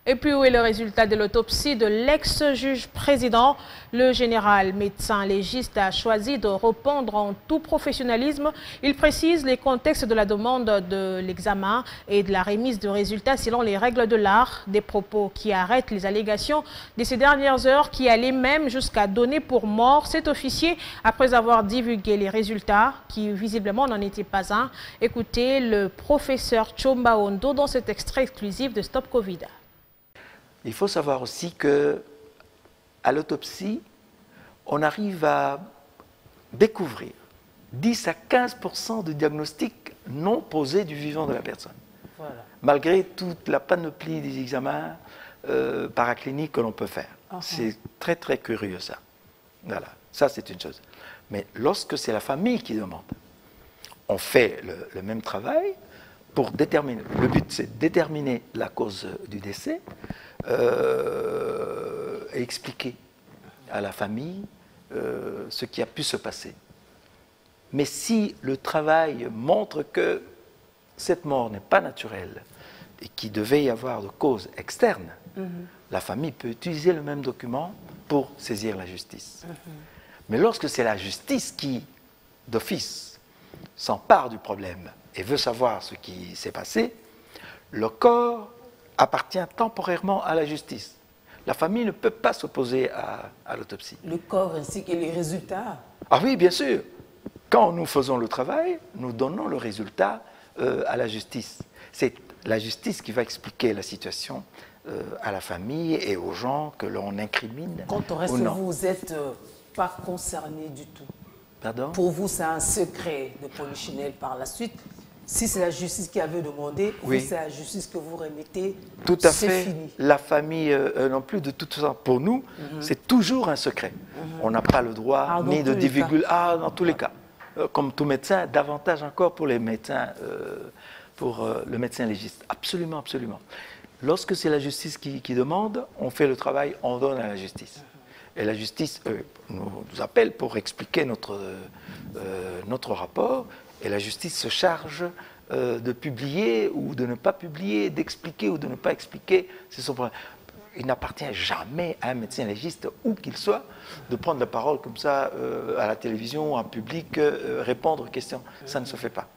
Et puis, où est le résultat de l'autopsie de l'ex-juge président? Le général médecin légiste a choisi de répondre en tout professionnalisme. Il précise les contextes de la demande de l'examen et de la remise de résultats selon les règles de l'art. Des propos qui arrêtent les allégations de ces dernières heures qui allaient même jusqu'à donner pour mort cet officier après avoir divulgué les résultats qui visiblement n'en étaient pas un. Écoutez le professeur Chomba Ondo dans cet extrait exclusif de Stop Covid. Il faut savoir aussi que à l'autopsie, on arrive à découvrir 10 à 15% de diagnostics non posés du vivant de la personne. Voilà. Malgré toute la panoplie des examens paracliniques que l'on peut faire. C'est très très curieux ça. Voilà, ça c'est une chose. Mais lorsque c'est la famille qui demande, on fait le même travail pour déterminer, le but c'est de déterminer la cause du décès, et expliquer à la famille ce qui a pu se passer. Mais si le travail montre que cette mort n'est pas naturelle et qu'il devait y avoir de cause externe, la famille peut utiliser le même document pour saisir la justice. Mais lorsque c'est la justice qui, d'office, s'empare du problème et veut savoir ce qui s'est passé, le corps appartient temporairement à la justice. La famille ne peut pas s'opposer à l'autopsie. Le corps ainsi que les résultats? Ah oui, bien sûr. Quand nous faisons le travail, nous donnons le résultat à la justice. C'est la justice qui va expliquer la situation à la famille et aux gens que l'on incrimine. Quand on reste, vous n'êtes pas concerné du tout. Pardon? Pour vous, c'est un secret de Polichinelle par la suite. Si c'est la justice qui avait demandé, oui, c'est la justice que vous remettez. Tout à fait. Fini. La famille non plus, de toute façon, pour nous, c'est toujours un secret. On n'a pas le droit ni de divulguer. Ah, dans tous les cas. Comme tout médecin, davantage encore pour les médecins, pour le médecin légiste. Absolument, absolument. Lorsque c'est la justice qui demande, on fait le travail, on donne à la justice. Et la justice nous appelle pour expliquer notre rapport. Et la justice se charge de publier ou de ne pas publier, d'expliquer ou de ne pas expliquer. C'est son problème. Il n'appartient jamais à un médecin légiste, où qu'il soit, de prendre la parole comme ça à la télévision, en public, répondre aux questions. Ça ne se fait pas.